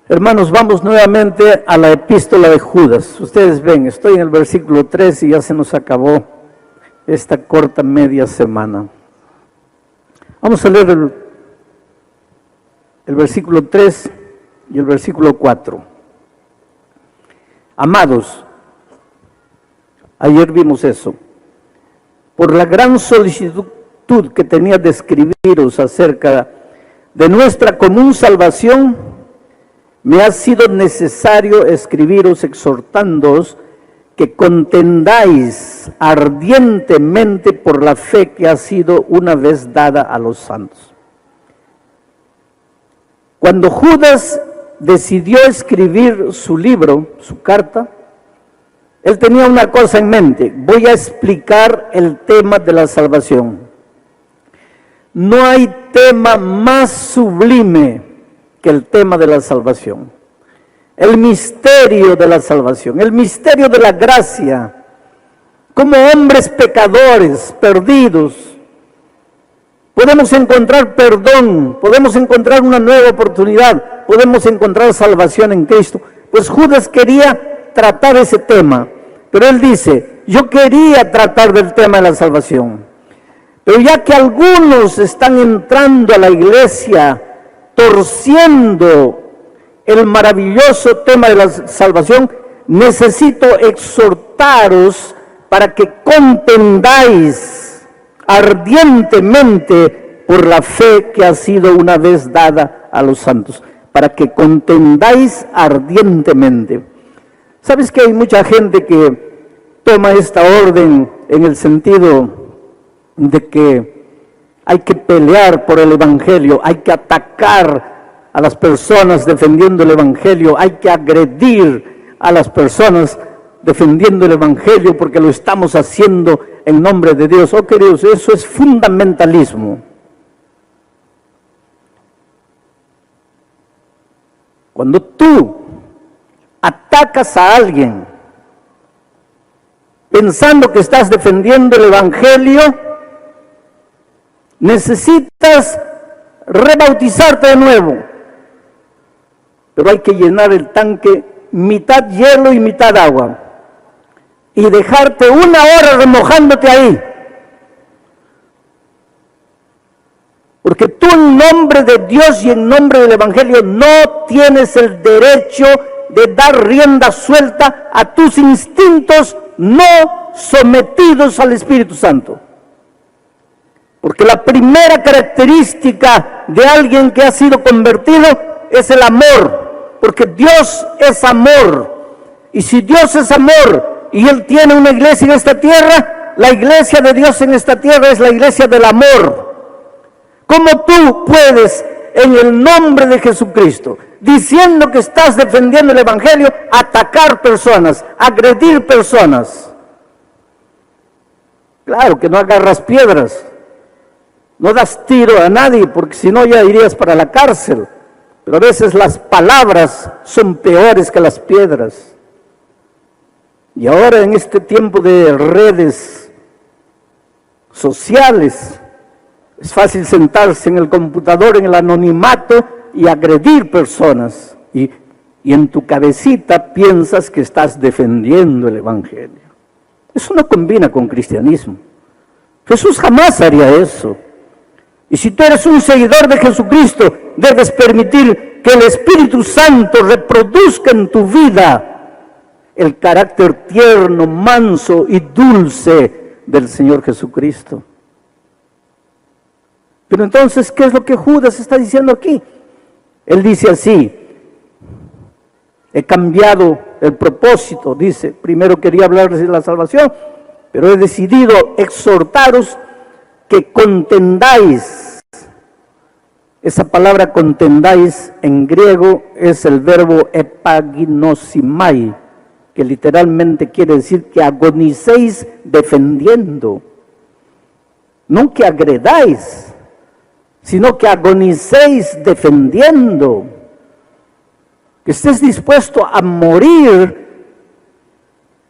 Hermanos, vamos nuevamente a la epístola de Judas. Ustedes ven, estoy en el versículo 3 y ya se nos acabó esta corta media semana. Vamos a leer el versículo 3 y el versículo 4. Amados, ayer vimos eso. Por la gran solicitud que tenía de escribiros acerca de nuestra común salvación, me ha sido necesario escribiros exhortándoos que contendáis ardientemente por la fe que ha sido una vez dada a los santos. Cuando Judas decidió escribir su libro, su carta, él tenía una cosa en mente: voy a explicar el tema de la salvación. No hay tema más sublime que el tema de la salvación, el misterio de la salvación, el misterio de la gracia. Como hombres pecadores, perdidos, podemos encontrar perdón, podemos encontrar una nueva oportunidad, podemos encontrar salvación en Cristo. Pues Judas quería tratar ese tema, pero él dice: yo quería tratar del tema de la salvación, pero ya que algunos están entrando a la iglesia torciendo el maravilloso tema de la salvación, necesito exhortaros para que contendáis ardientemente por la fe que ha sido una vez dada a los santos. Para que contendáis ardientemente. ¿Sabes que hay mucha gente que toma esta orden en el sentido de que hay que pelear por el Evangelio, hay que atacar a las personas defendiendo el Evangelio, hay que agredir a las personas defendiendo el Evangelio porque lo estamos haciendo en nombre de Dios? Oh, queridos, eso es fundamentalismo. Cuando tú atacas a alguien pensando que estás defendiendo el Evangelio, necesitas rebautizarte de nuevo, pero hay que llenar el tanque mitad hielo y mitad agua y dejarte una hora remojándote ahí, porque tú en nombre de Dios y en nombre del Evangelio no tienes el derecho de dar rienda suelta a tus instintos no sometidos al Espíritu Santo. Porque la primera característica de alguien que ha sido convertido es el amor, porque Dios es amor. Y si Dios es amor y Él tiene una iglesia en esta tierra, la iglesia de Dios en esta tierra es la iglesia del amor. ¿Cómo tú puedes, en el nombre de Jesucristo, diciendo que estás defendiendo el Evangelio, atacar personas, agredir personas? Claro que no agarras piedras, no das tiro a nadie, porque si no ya irías para la cárcel. Pero a veces las palabras son peores que las piedras. Y ahora en este tiempo de redes sociales, es fácil sentarse en el computador, en el anonimato, y agredir personas. Y en tu cabecita piensas que estás defendiendo el Evangelio. Eso no combina con cristianismo. Jesús jamás haría eso. Y si tú eres un seguidor de Jesucristo, debes permitir que el Espíritu Santo reproduzca en tu vida el carácter tierno, manso y dulce del Señor Jesucristo. Pero entonces, ¿qué es lo que Judas está diciendo aquí? Él dice así: he cambiado el propósito, dice, primero quería hablarles de la salvación, pero he decidido exhortaros que contendáis. Esa palabra contendáis en griego es el verbo epaginosimai, que literalmente quiere decir que agonicéis defendiendo. No que agredáis, sino que agonicéis defendiendo. Que estés dispuesto a morir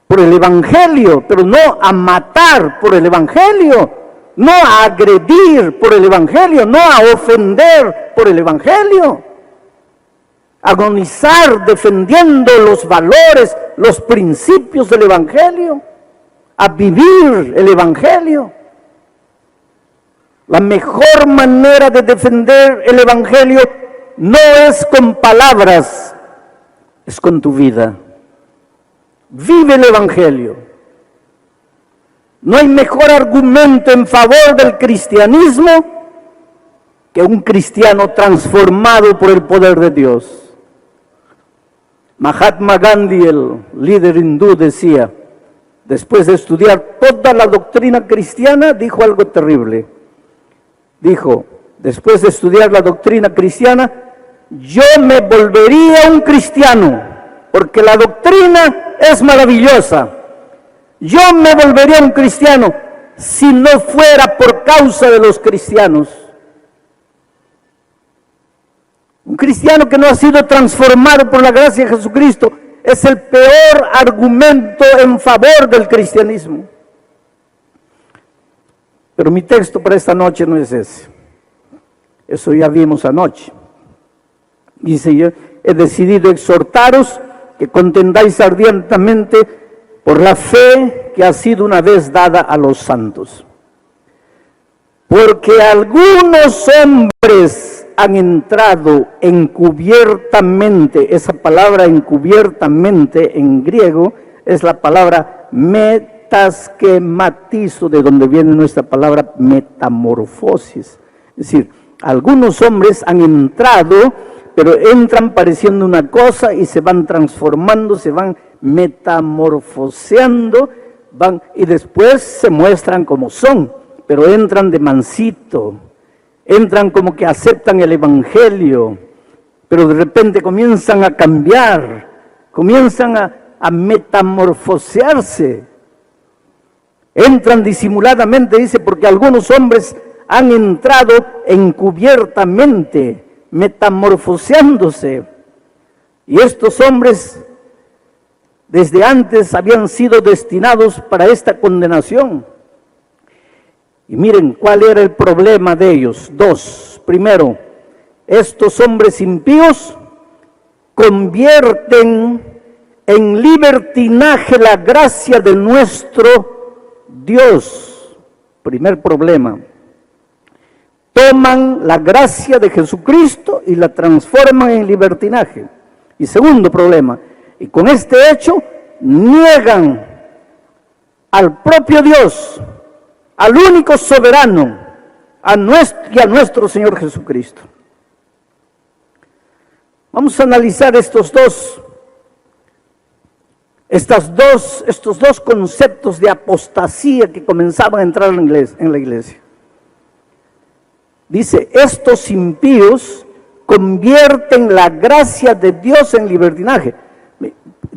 por el Evangelio, pero no a matar por el Evangelio. No a agredir por el Evangelio, no a ofender por el Evangelio. agonizar defendiendo los valores, los principios del Evangelio, a vivir el Evangelio. La mejor manera de defender el Evangelio no es con palabras, es con tu vida. Vive el Evangelio. No hay mejor argumento en favor del cristianismo que un cristiano transformado por el poder de Dios. Mahatma Gandhi, el líder hindú, decía, después de estudiar toda la doctrina cristiana, dijo algo terrible. Dijo, después de estudiar la doctrina cristiana, yo me volvería un cristiano, porque la doctrina es maravillosa. Yo me volvería un cristiano si no fuera por causa de los cristianos. Un cristiano que no ha sido transformado por la gracia de Jesucristo es el peor argumento en favor del cristianismo. Pero mi texto para esta noche no es ese. Eso ya vimos anoche. Dice, yo he decidido exhortaros que contendáis ardientemente por la fe que ha sido una vez dada a los santos. Porque algunos hombres han entrado encubiertamente, esa palabra encubiertamente en griego es la palabra metaschematizo, de donde viene nuestra palabra metamorfosis. Es decir, algunos hombres han entrado, pero entran pareciendo una cosa y se van transformando, se van metamorfoseando, y después se muestran como son, pero entran de mansito, entran como que aceptan el Evangelio, pero de repente comienzan a cambiar, comienzan a metamorfosearse. Entran disimuladamente, dice, porque algunos hombres han entrado encubiertamente, metamorfoseándose. Y estos hombres desde antes habían sido destinados para esta condenación. Y miren cuál era el problema de ellos. Dos. Primero, estos hombres impíos convierten en libertinaje la gracia de nuestro Dios. Primer problema. Toman la gracia de Jesucristo y la transforman en libertinaje. Y segundo problema, y con este hecho niegan al propio Dios, al único soberano, y a nuestro Señor Jesucristo. Vamos a analizar estos dos conceptos de apostasía que comenzaban a entrar en la iglesia. Dice, estos impíos convierten la gracia de Dios en libertinaje.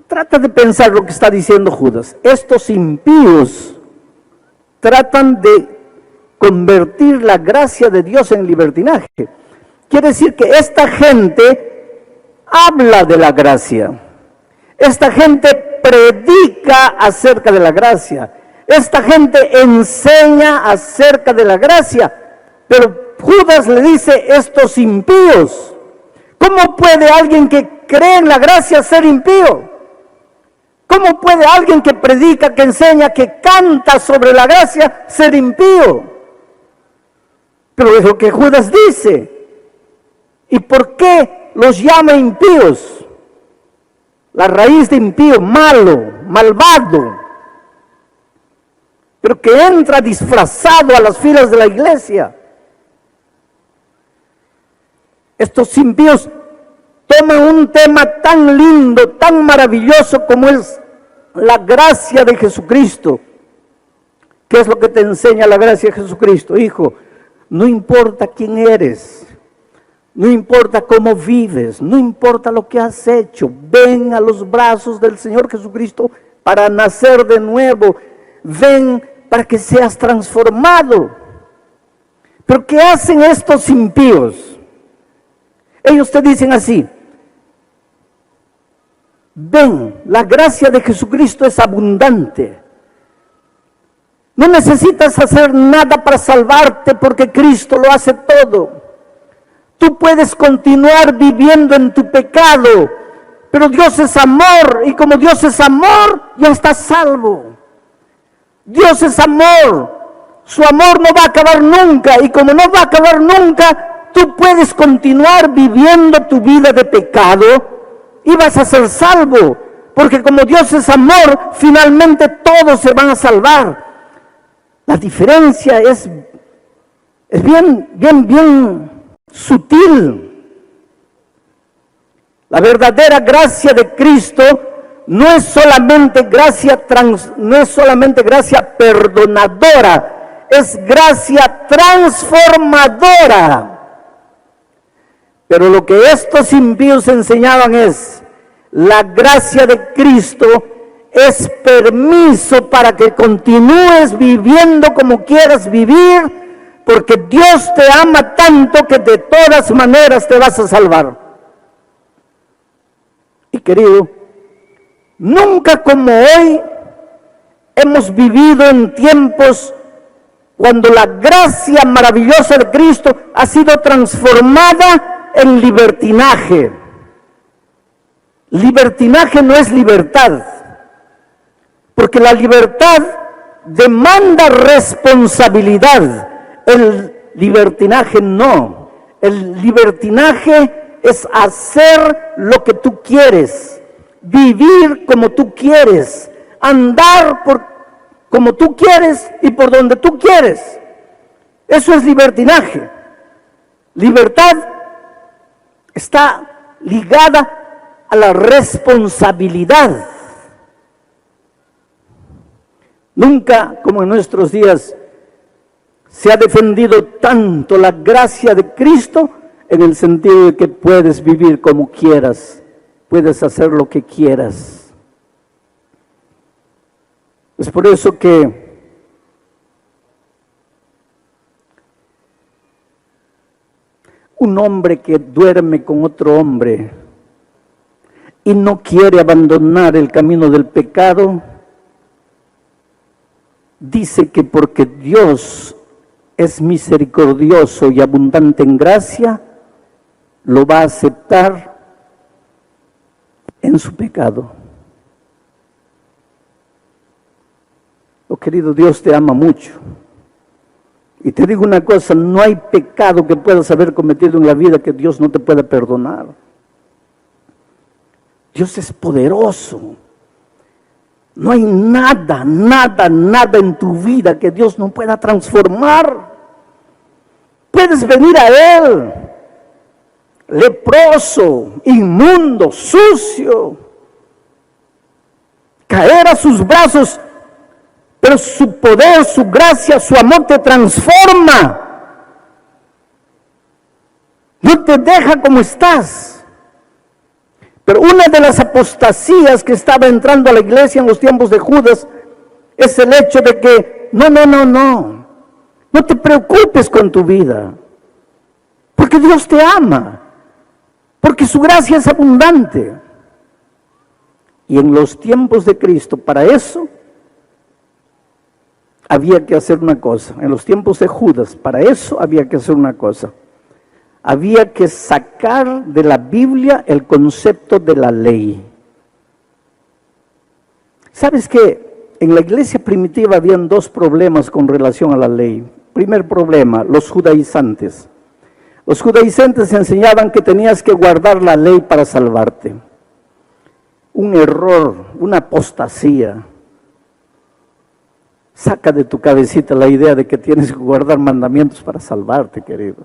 Trata de pensar lo que está diciendo Judas. Estos impíos tratan de convertir la gracia de Dios en libertinaje. Quiere decir que esta gente habla de la gracia. Esta gente predica acerca de la gracia. Esta gente enseña acerca de la gracia. Pero Judas le dice, estos impíos. ¿Cómo puede alguien que cree en la gracia ser impío? ¿Cómo puede alguien que predica, que enseña, que canta sobre la gracia ser impío? Pero es lo que Judas dice. ¿Y por qué los llama impíos? La raíz de impío, malo, malvado, pero que entra disfrazado a las filas de la iglesia. Estos impíos toman un tema tan lindo, tan maravilloso como es la gracia de Jesucristo. ¿Qué es lo que te enseña la gracia de Jesucristo? Hijo, no importa quién eres, no importa cómo vives, no importa lo que has hecho, ven a los brazos del Señor Jesucristo para nacer de nuevo, ven para que seas transformado. Pero ¿qué hacen estos impíos? Ellos te dicen así, ven, la gracia de Jesucristo es abundante. No necesitas hacer nada para salvarte porque Cristo lo hace todo. Tú puedes continuar viviendo en tu pecado, pero Dios es amor, y como Dios es amor, ya estás salvo. Dios es amor, su amor no va a acabar nunca, y como no va a acabar nunca, tú puedes continuar viviendo tu vida de pecado y vas a ser salvo, porque como Dios es amor, finalmente todos se van a salvar. La diferencia es bien sutil. La verdadera gracia de Cristo no es solamente gracia perdonadora, es gracia transformadora. Pero lo que estos impíos enseñaban es, la gracia de Cristo es permiso para que continúes viviendo como quieras vivir, porque Dios te ama tanto que de todas maneras te vas a salvar. Y querido, nunca como hoy hemos vivido en tiempos cuando la gracia maravillosa de Cristo ha sido transformada en libertinaje. Libertinaje no es libertad, porque la libertad demanda responsabilidad, el libertinaje no. El libertinaje es hacer lo que tú quieres, vivir como tú quieres, andar como tú quieres y por donde tú quieres. Eso es libertinaje. Libertad está ligada a la responsabilidad. Nunca como en nuestros días se ha defendido tanto la gracia de Cristo, en el sentido de que puedes vivir como quieras, puedes hacer lo que quieras. Es por eso que un hombre que duerme con otro hombre y no quiere abandonar el camino del pecado, dice que porque Dios es misericordioso y abundante en gracia, lo va a aceptar en su pecado. Oh, querido, Dios te ama mucho. Y te digo una cosa, no hay pecado que puedas haber cometido en la vida que Dios no te pueda perdonar. Dios es poderoso. No hay nada en tu vida que Dios no pueda transformar. Puedes venir a Él, leproso, inmundo, sucio, caer a sus brazos, pero su poder, su gracia, su amor te transforma. No te deja como estás. Pero una de las apostasías que estaba entrando a la iglesia en los tiempos de Judas es el hecho de que no te preocupes con tu vida, porque Dios te ama, porque su gracia es abundante. Y en los tiempos de Cristo, para eso había que hacer una cosa. En los tiempos de Judas, para eso había que hacer una cosa. Había que sacar de la Biblia el concepto de la ley. ¿Sabes qué? En la iglesia primitiva habían dos problemas con relación a la ley. Primer problema, los judaizantes. Los judaizantes enseñaban que tenías que guardar la ley para salvarte. Un error, una apostasía. Saca de tu cabecita la idea de que tienes que guardar mandamientos para salvarte, querido.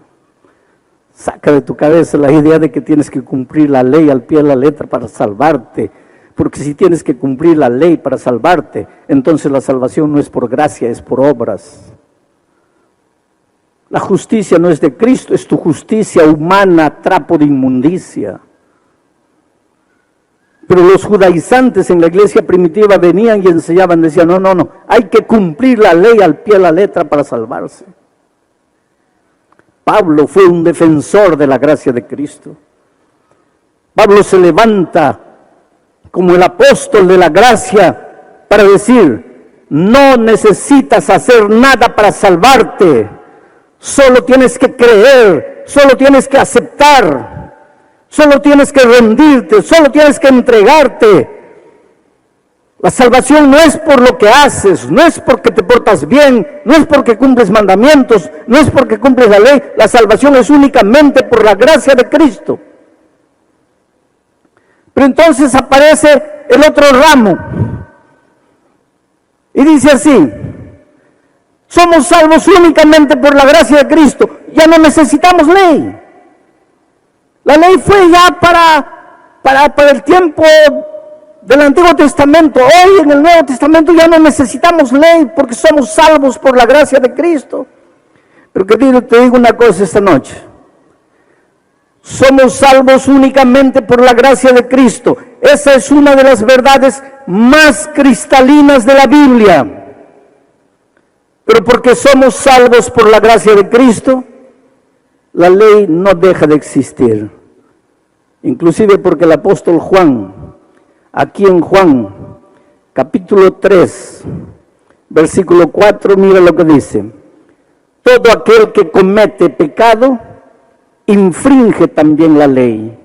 Saca de tu cabeza la idea de que tienes que cumplir la ley al pie de la letra para salvarte. Porque si tienes que cumplir la ley para salvarte, entonces la salvación no es por gracia, es por obras. La justicia no es de Cristo, es tu justicia humana, trapo de inmundicia. Pero los judaizantes en la iglesia primitiva venían y enseñaban, decían, no, hay que cumplir la ley al pie de la letra para salvarse. Pablo fue un defensor de la gracia de Cristo. Pablo se levanta como el apóstol de la gracia para decir, no necesitas hacer nada para salvarte. Solo tienes que creer, solo tienes que aceptar, solo tienes que rendirte, solo tienes que entregarte. La salvación no es por lo que haces, no es porque te portas bien, no es porque cumples mandamientos, no es porque cumples la ley. La salvación es únicamente por la gracia de Cristo. Pero entonces aparece el otro ramo y dice así: somos salvos únicamente por la gracia de Cristo, ya no necesitamos ley. La ley fue ya para el tiempo del Antiguo Testamento. Hoy en el Nuevo Testamento ya no necesitamos ley porque somos salvos por la gracia de Cristo. Pero querido, te digo una cosa esta noche: somos salvos únicamente por la gracia de Cristo. Esa es una de las verdades más cristalinas de la Biblia. Pero porque somos salvos por la gracia de Cristo, la ley no deja de existir. Inclusive porque el apóstol Juan, aquí en Juan, capítulo 3, versículo 4, mira lo que dice: todo aquel que comete pecado, infringe también la ley,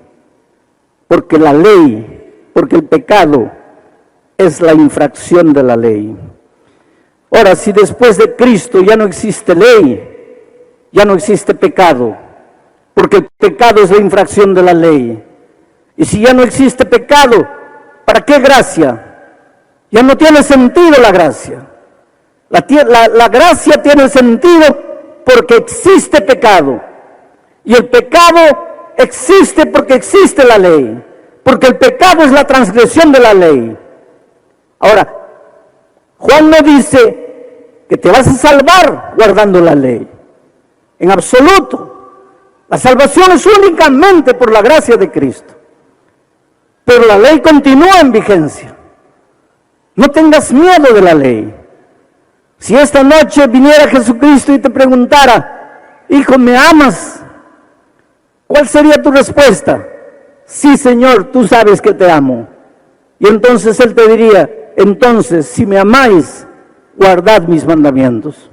porque el pecado es la infracción de la ley. Ahora, si después de Cristo ya no existe ley, ya no existe pecado, porque el pecado es la infracción de la ley. Y si ya no existe pecado, ¿para qué gracia? Ya no tiene sentido la gracia. La gracia tiene sentido porque existe pecado. Y el pecado existe porque existe la ley. Porque el pecado es la transgresión de la ley. Ahora, Juan no dice que te vas a salvar guardando la ley. En absoluto. La salvación es únicamente por la gracia de Cristo. Pero la ley continúa en vigencia. No tengas miedo de la ley. Si esta noche viniera Jesucristo y te preguntara: hijo, ¿me amas? ¿Cuál sería tu respuesta? Sí, Señor, tú sabes que te amo. Y entonces Él te diría: entonces, si me amáis, guardad mis mandamientos.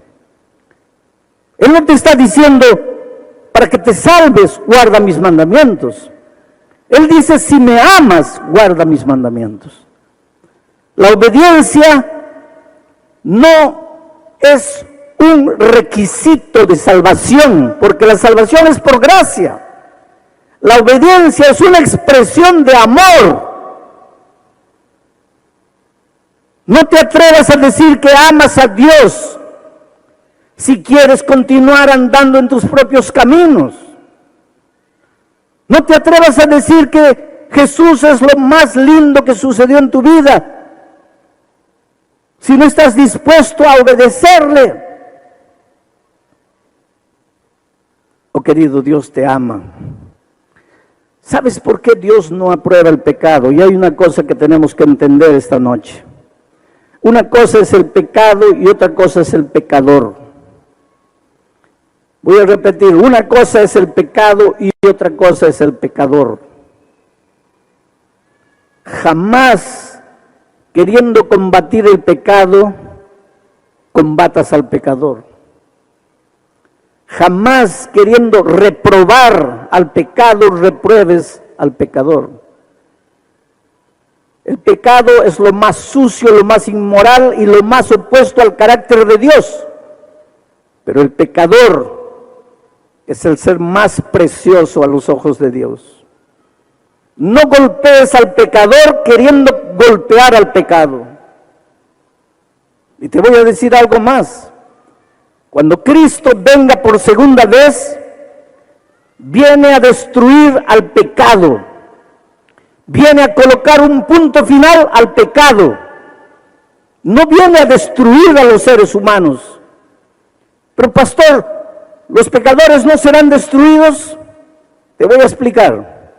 Él no te está diciendo: para que te salves, guarda mis mandamientos. Él dice: si me amas, guarda mis mandamientos. La obediencia no es un requisito de salvación, porque la salvación es por gracia. La obediencia es una expresión de amor. No te atrevas a decir que amas a Dios si quieres continuar andando en tus propios caminos. No te atrevas a decir que Jesús es lo más lindo que sucedió en tu vida si no estás dispuesto a obedecerle. Oh querido, Dios te ama. ¿Sabes por qué Dios no aprueba el pecado? Y hay una cosa que tenemos que entender esta noche. Una cosa es el pecado y otra cosa es el pecador. Voy a repetir: una cosa es el pecado y otra cosa es el pecador. Jamás, queriendo combatir el pecado, combatas al pecador. Jamás, queriendo reprobar al pecado, repruebes al pecador. El pecado es lo más sucio, lo más inmoral y lo más opuesto al carácter de Dios. Pero el pecador es el ser más precioso a los ojos de Dios. No golpees al pecador queriendo golpear al pecado. Y te voy a decir algo más. Cuando Cristo venga por segunda vez, viene a destruir al pecado. Viene a colocar un punto final al pecado. No viene a destruir a los seres humanos. Pero pastor, ¿los pecadores no serán destruidos? Te voy a explicar.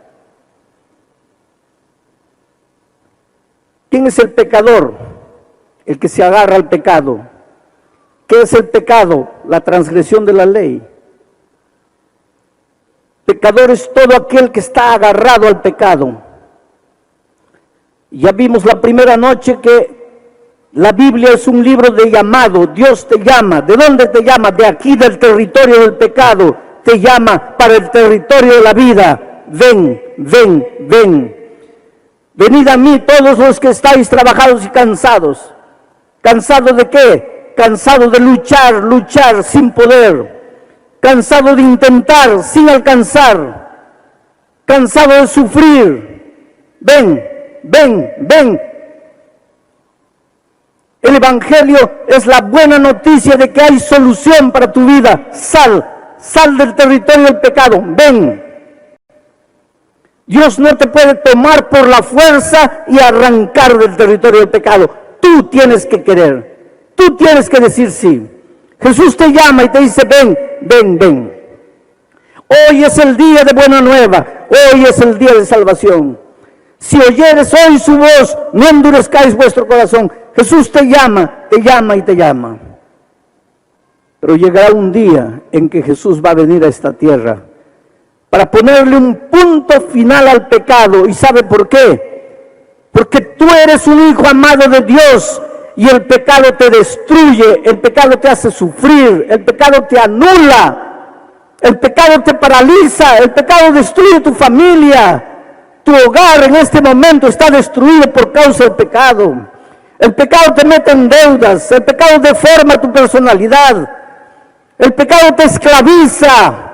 ¿Quién es el pecador? El que se agarra al pecado. ¿Qué es el pecado? La transgresión de la ley. Pecador es todo aquel que está agarrado al pecado. Ya vimos la primera noche que La Biblia es un libro de llamado. Dios te llama. ¿De dónde te llama? De aquí, del territorio del pecado. Te llama para el territorio de la vida. Ven, ven, ven. Venid a mí todos los que estáis trabajados y cansados. ¿Cansados de qué? Cansados de luchar, luchar sin poder. Cansado de intentar sin alcanzar. Cansado de sufrir. Ven, ven, ven. El Evangelio es la buena noticia de que hay solución para tu vida. Sal del territorio del pecado, ven. Dios no te puede tomar por la fuerza y arrancar del territorio del pecado. Tú tienes que querer, tú tienes que decir sí. Jesús te llama y te dice, ven, ven, ven. Hoy es el día de buena nueva, hoy es el día de salvación. Si oyeres hoy su voz, no endurezcáis vuestro corazón. Jesús te llama y te llama. Pero llegará un día en que Jesús va a venir a esta tierra para ponerle un punto final al pecado. ¿Y sabe por qué? Porque tú eres un hijo amado de Dios y el pecado te destruye, el pecado te hace sufrir, el pecado te anula, el pecado te paraliza, el pecado destruye tu familia. Tu hogar en este momento está destruido por causa del pecado. El pecado te mete en deudas, el pecado deforma tu personalidad, el pecado te esclaviza.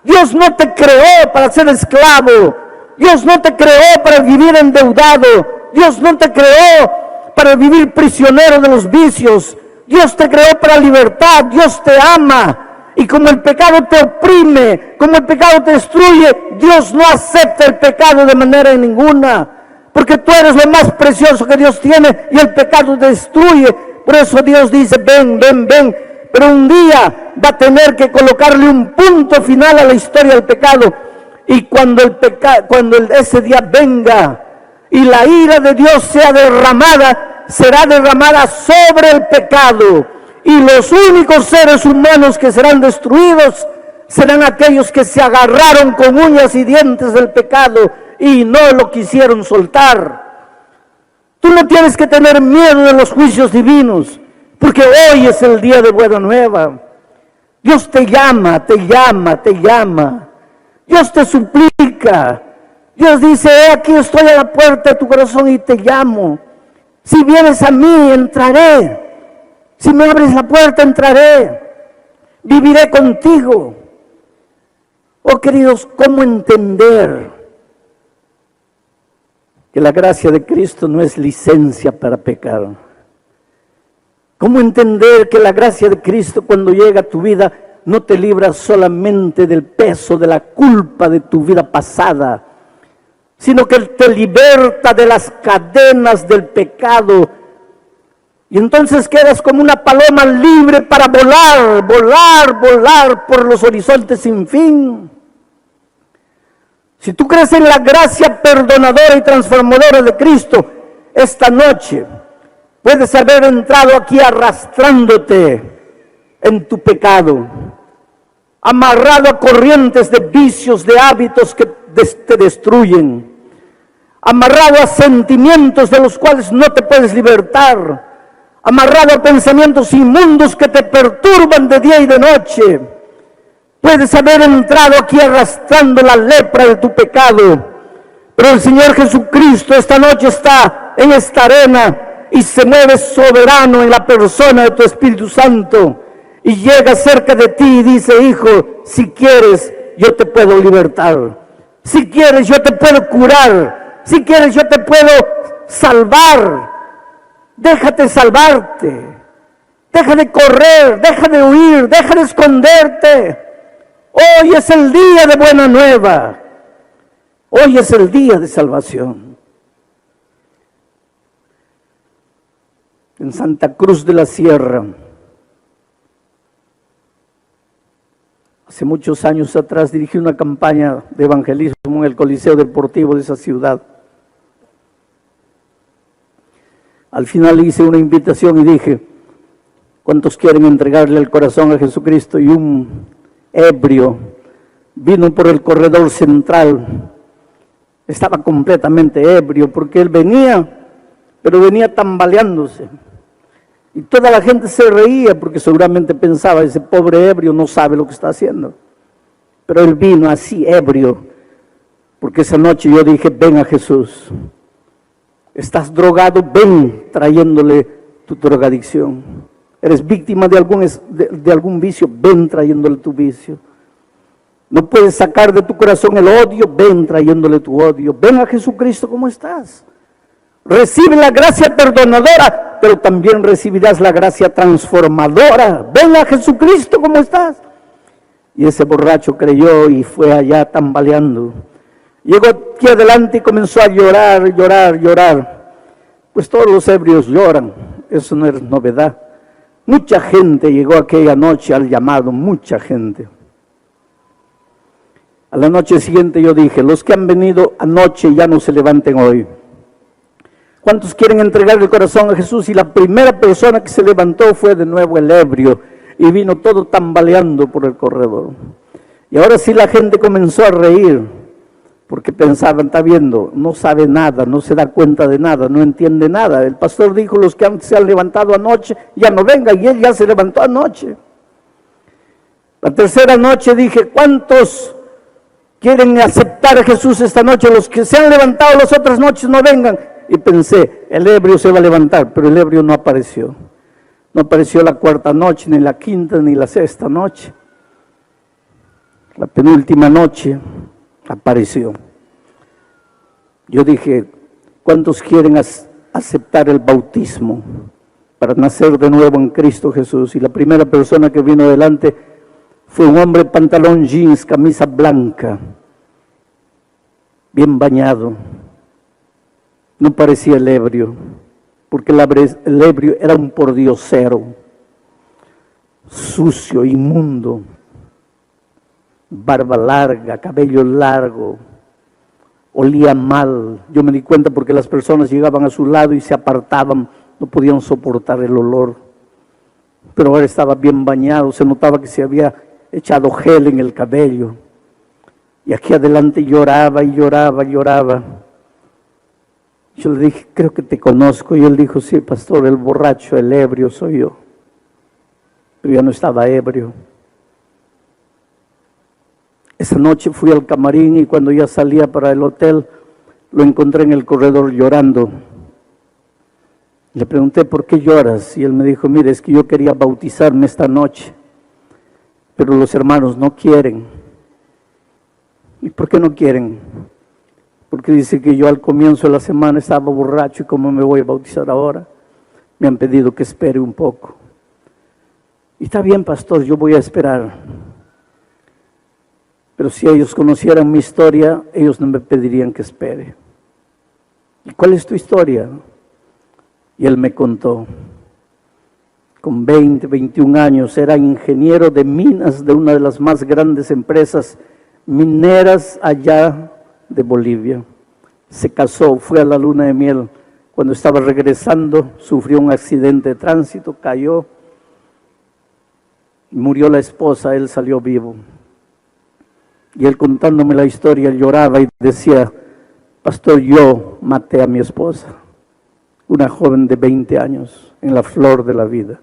Dios no te creó para ser esclavo, Dios no te creó para vivir endeudado, Dios no te creó para vivir prisionero de los vicios, Dios te creó para libertad, Dios te ama. Y como el pecado te oprime, como el pecado te destruye, Dios no acepta el pecado de manera ninguna. Porque tú eres lo más precioso que Dios tiene y el pecado te destruye. Por eso Dios dice, ven, ven, ven. Pero un día va a tener que colocarle un punto final a la historia del pecado. Y cuando ese día venga y la ira de Dios sea derramada, será derramada sobre el pecado. Y los únicos seres humanos que serán destruidos serán aquellos que se agarraron con uñas y dientes del pecado y no lo quisieron soltar. Tú no tienes que tener miedo de los juicios divinos, porque hoy es el día de buena nueva. Dios te llama, te llama, te llama. Dios te suplica. Dios dice, aquí estoy a la puerta de tu corazón y te llamo. Si vienes a mí, entraré. Si me abres la puerta, entraré. Viviré contigo. Oh, queridos, ¿cómo entender que la gracia de Cristo no es licencia para pecar? ¿Cómo entender que la gracia de Cristo cuando llega a tu vida no te libra solamente del peso, de la culpa de tu vida pasada, sino que te liberta de las cadenas del pecado? Y entonces quedas como una paloma libre para volar, volar, volar por los horizontes sin fin. Si tú crees en la gracia perdonadora y transformadora de Cristo, esta noche puedes haber entrado aquí arrastrándote en tu pecado, amarrado a corrientes de vicios, de hábitos que te destruyen, amarrado a sentimientos de los cuales no te puedes libertar, amarrado a pensamientos inmundos que te perturban de día y de noche. Puedes haber entrado aquí arrastrando la lepra de tu pecado, pero el Señor Jesucristo esta noche está en esta arena y se mueve soberano en la persona de tu Espíritu Santo y llega cerca de ti y dice, hijo, si quieres yo te puedo libertar, si quieres yo te puedo curar, si quieres yo te puedo salvar. Déjate salvarte, deja de correr, deja de huir, deja de esconderte. Hoy es el día de buena nueva, hoy es el día de salvación. En Santa Cruz de la Sierra, hace muchos años atrás dirigí una campaña de evangelismo en el Coliseo Deportivo de esa ciudad. Al final le hice una invitación y dije, ¿cuántos quieren entregarle el corazón a Jesucristo? Y un ebrio vino por el corredor central. Estaba completamente ebrio porque él venía, pero venía tambaleándose. Y toda la gente se reía porque seguramente pensaba, ese pobre ebrio no sabe lo que está haciendo. Pero él vino así ebrio, porque esa noche yo dije, ven a Jesús. Estás drogado, ven trayéndole tu drogadicción. Eres víctima de algún vicio, ven trayéndole tu vicio. No puedes sacar de tu corazón el odio, ven trayéndole tu odio. Ven a Jesucristo como estás. Recibe la gracia perdonadora, pero también recibirás la gracia transformadora. Ven a Jesucristo como estás. Y ese borracho creyó y fue allá tambaleando. Llegó aquí adelante y comenzó a llorar, llorar, llorar. Pues todos los ebrios lloran, eso no es novedad. Mucha gente llegó aquella noche al llamado, mucha gente. A la noche siguiente yo dije, los que han venido anoche ya no se levanten hoy. ¿Cuántos quieren entregar el corazón a Jesús? Y la primera persona que se levantó fue de nuevo el ebrio y vino todo tambaleando por el corredor. Y ahora sí la gente comenzó a reír, porque pensaban, está viendo, no sabe nada, no se da cuenta de nada, no entiende nada. El pastor dijo, los que se han levantado anoche ya no vengan, y él ya se levantó anoche. La tercera noche dije, ¿cuántos quieren aceptar a Jesús esta noche? Los que se han levantado las otras noches no vengan. Y pensé, el ebrio se va a levantar, pero el ebrio no apareció. No apareció la cuarta noche, ni la quinta, ni la sexta noche. La penúltima noche apareció. Yo dije, ¿cuántos quieren aceptar el bautismo para nacer de nuevo en Cristo Jesús? Y la primera persona que vino adelante fue un hombre pantalón jeans, camisa blanca, bien bañado. No parecía el ebrio, porque el ebrio era un pordiosero, sucio, inmundo, barba larga, cabello largo, olía mal. Yo me di cuenta porque las personas llegaban a su lado y se apartaban, no podían soportar el olor. Pero ahora estaba bien bañado, se notaba que se había echado gel en el cabello. Y aquí adelante lloraba y lloraba y lloraba. Yo le dije, creo que te conozco. Y él dijo, sí, pastor, el borracho, el ebrio soy yo. Pero ya no estaba ebrio. Esa noche fui al camarín y cuando ya salía para el hotel, lo encontré en el corredor llorando. Le pregunté, ¿por qué lloras? Y él me dijo, mire, es que yo quería bautizarme esta noche, pero los hermanos no quieren. ¿Y por qué no quieren? Porque dice que yo al comienzo de la semana estaba borracho y ¿cómo me voy a bautizar ahora? Me han pedido que espere un poco. Y está bien, pastor, yo voy a esperar. Pero si ellos conocieran mi historia, ellos no me pedirían que espere. ¿Y cuál es tu historia? Y él me contó. Con 20, 21 años, era ingeniero de minas de una de las más grandes empresas mineras allá de Bolivia. Se casó, fue a la luna de miel. Cuando estaba regresando, sufrió un accidente de tránsito, cayó, murió la esposa, él salió vivo. Y él contándome la historia, él lloraba y decía, pastor, yo maté a mi esposa, una joven de 20 años, en la flor de la vida.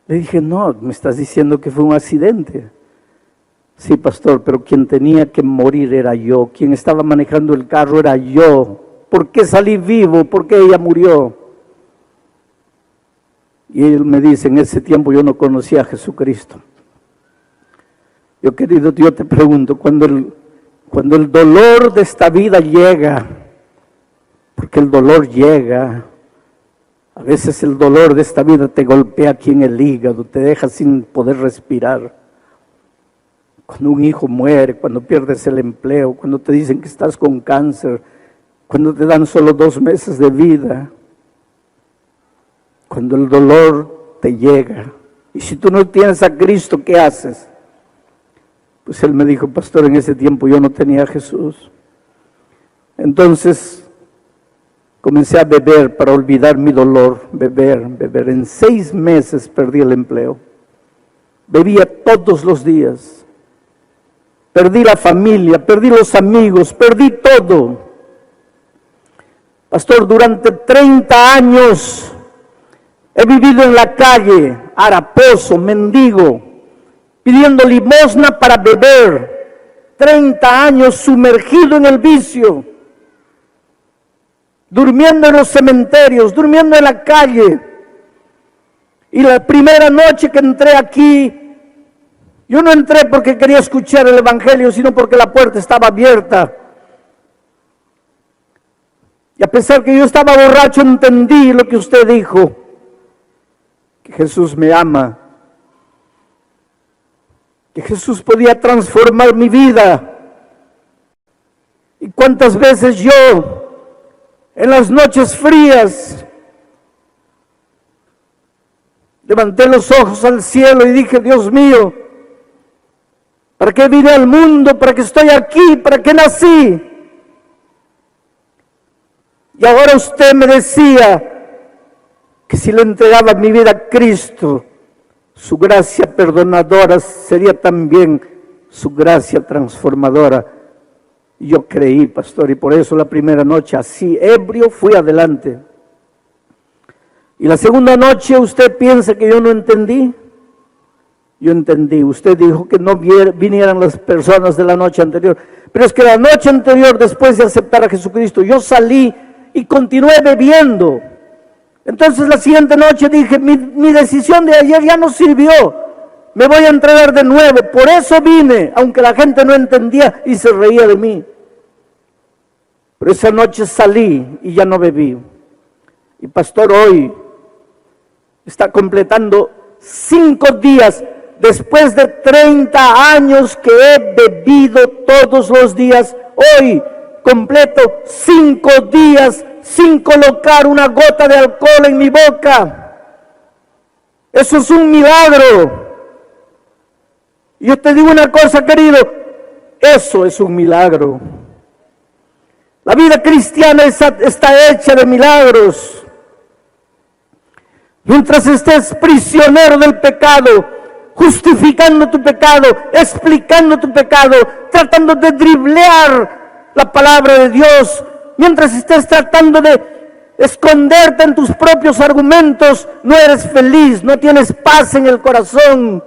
Le dije, no, me estás diciendo que fue un accidente. Sí, pastor, pero quien tenía que morir era yo, quien estaba manejando el carro era yo. ¿Por qué salí vivo? ¿Por qué ella murió? Y él me dice, en ese tiempo yo no conocía a Jesucristo. Yo, querido, yo te pregunto, cuando el dolor de esta vida llega, porque el dolor llega, a veces el dolor de esta vida te golpea aquí en el hígado, te deja sin poder respirar. Cuando un hijo muere, cuando pierdes el empleo, cuando te dicen que estás con cáncer, cuando te dan solo 2 meses de vida, cuando el dolor te llega. Y si tú no tienes a Cristo, ¿qué haces? Pues él me dijo, pastor, en ese tiempo yo no tenía a Jesús. Entonces comencé a beber para olvidar mi dolor, beber. En 6 meses perdí el empleo. Bebía todos los días. Perdí la familia, perdí los amigos, perdí todo. Pastor, durante 30 años He vivido en la calle, haraposo, mendigo, pidiendo limosna para beber. 30 años sumergido en el vicio, durmiendo en los cementerios, durmiendo en la calle. Y la primera noche que entré aquí, yo no entré porque quería escuchar el evangelio, sino porque la puerta estaba abierta. Y a pesar que yo estaba borracho, entendí lo que usted dijo, que Jesús me ama, que Jesús podía transformar mi vida. Y cuántas veces yo, en las noches frías, levanté los ojos al cielo y dije, Dios mío, ¿para qué vine al mundo? ¿Para qué estoy aquí? ¿Para qué nací? Y ahora usted me decía que si le entregaba mi vida a Cristo, su gracia perdonadora sería también su gracia transformadora. Y yo creí, pastor, y por eso la primera noche, así ebrio, fui adelante. Y la segunda noche, ¿usted piensa que yo no entendí? Yo entendí. Usted dijo que no vinieran las personas de la noche anterior. Pero es que la noche anterior, después de aceptar a Jesucristo, yo salí y continué bebiendo. Entonces la siguiente noche dije, mi decisión de ayer ya no sirvió. Me voy a entregar de nuevo. Por eso vine, aunque la gente no entendía y se reía de mí. Pero esa noche salí y ya no bebí. Y pastor, hoy está completando 5 días, después de 30 años que he bebido todos los días. Hoy completo 5 días sin colocar una gota de alcohol en mi boca. Eso es un milagro. Y yo te digo una cosa, querido, eso es un milagro. La vida cristiana está hecha de milagros. Mientras estés prisionero del pecado, justificando tu pecado, explicando tu pecado, tratando de driblear la palabra de Dios, mientras estés tratando de esconderte en tus propios argumentos, no eres feliz, no tienes paz en el corazón.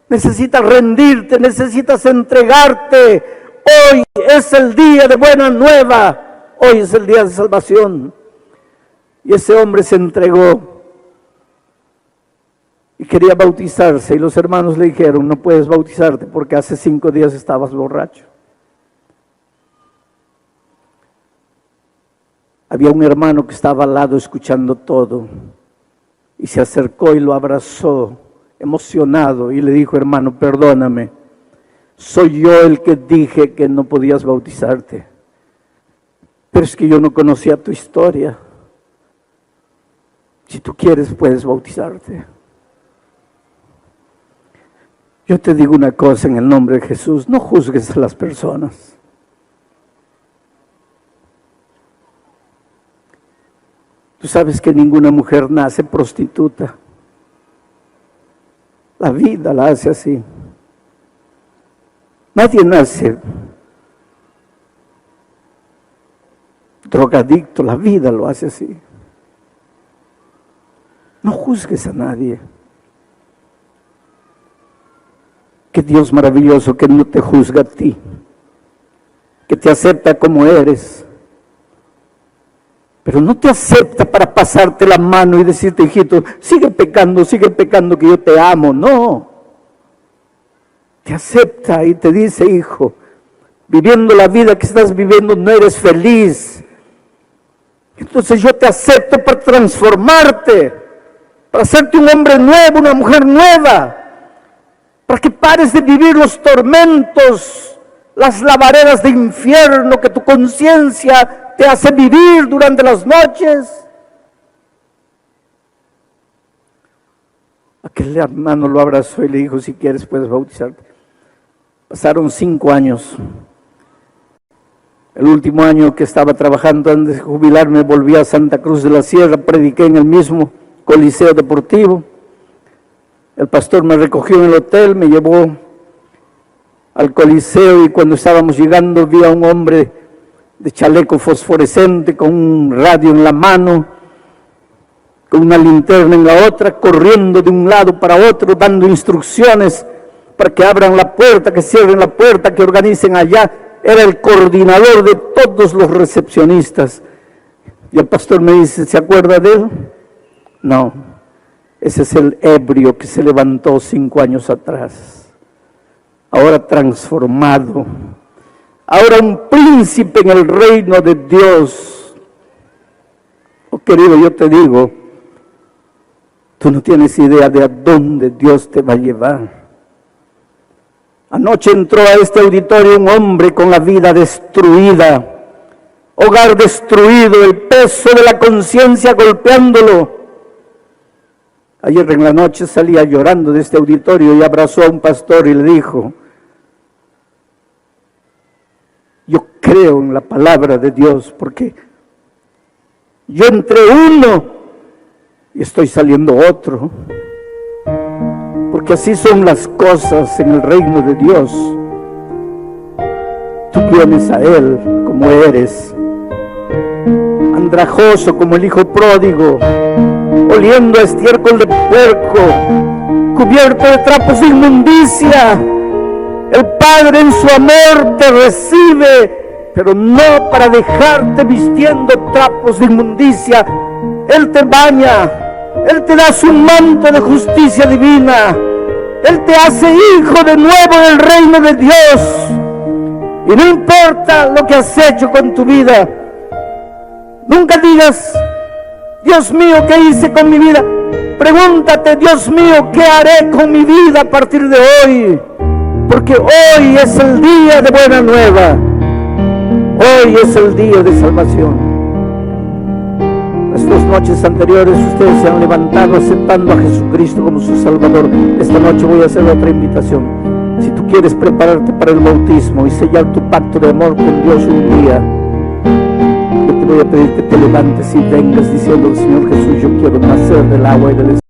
Necesitas rendirte, necesitas entregarte. Hoy es el día de buena nueva, hoy es el día de salvación. Y ese hombre se entregó y quería bautizarse, y los hermanos le dijeron, no puedes bautizarte porque hace 5 días estabas borracho. Había un hermano que estaba al lado escuchando todo, y se acercó y lo abrazó, emocionado, y le dijo, hermano, perdóname, soy yo el que dije que no podías bautizarte, pero es que yo no conocía tu historia. Si tú quieres, puedes bautizarte. Yo te digo una cosa en el nombre de Jesús, no juzgues a las personas. Tú sabes que ninguna mujer nace prostituta. La vida la hace así. Nadie nace drogadicto, la vida lo hace así. No juzgues a nadie. Qué Dios maravilloso que no te juzga a ti, que te acepta como eres, pero no te acepta para pasarte la mano y decirte, hijito, sigue pecando que yo te amo. No, te acepta y te dice, hijo, viviendo la vida que estás viviendo no eres feliz. Entonces yo te acepto para transformarte, para hacerte un hombre nuevo, una mujer nueva, para que pares de vivir los tormentos, las lavaredas de infierno que tu conciencia te hace vivir durante las noches. Aquel hermano lo abrazó y le dijo, si quieres puedes bautizarte. Pasaron 5 años. El último año que estaba trabajando antes de jubilarme, volví a Santa Cruz de la Sierra, prediqué en el mismo Coliseo Deportivo. El pastor me recogió en el hotel, me llevó al Coliseo y cuando estábamos llegando vi a un hombre de chaleco fosforescente con un radio en la mano, con una linterna en la otra, corriendo de un lado para otro, dando instrucciones para que abran la puerta, que cierren la puerta, que organicen allá. Era el coordinador de todos los recepcionistas. Y el pastor me dice, ¿se acuerda de él? No, ese es el ebrio que se levantó 5 años atrás. Ahora transformado, ahora un príncipe en el reino de Dios. Oh, querido, yo te digo, tú no tienes idea de a dónde Dios te va a llevar. Anoche entró a este auditorio un hombre con la vida destruida, hogar destruido, el peso de la conciencia golpeándolo. Ayer en la noche salía llorando de este auditorio y abrazó a un pastor y le dijo, yo creo en la palabra de Dios porque yo entré uno y estoy saliendo otro. Porque así son las cosas en el reino de Dios. Tú vienes a Él como eres, andrajoso como el hijo pródigo, oliendo a estiércol de puerco, cubierto de trapos de inmundicia. El Padre en su amor te recibe, pero no para dejarte vistiendo trapos de inmundicia. Él te baña, Él te da su manto de justicia divina. Él te hace hijo de nuevo del reino de Dios. Y no importa lo que has hecho con tu vida. Nunca digas, Dios mío, ¿qué hice con mi vida? Pregúntate, Dios mío, ¿qué haré con mi vida a partir de hoy? Porque hoy es el día de buena nueva. Hoy es el día de salvación. Las 2 noches anteriores ustedes se han levantado aceptando a Jesucristo como su Salvador. Esta noche voy a hacer otra invitación. Si tú quieres prepararte para el bautismo y sellar tu pacto de amor con Dios un día, yo te voy a pedir que te levantes y vengas diciendo, Señor Jesús, yo quiero nacer del agua y del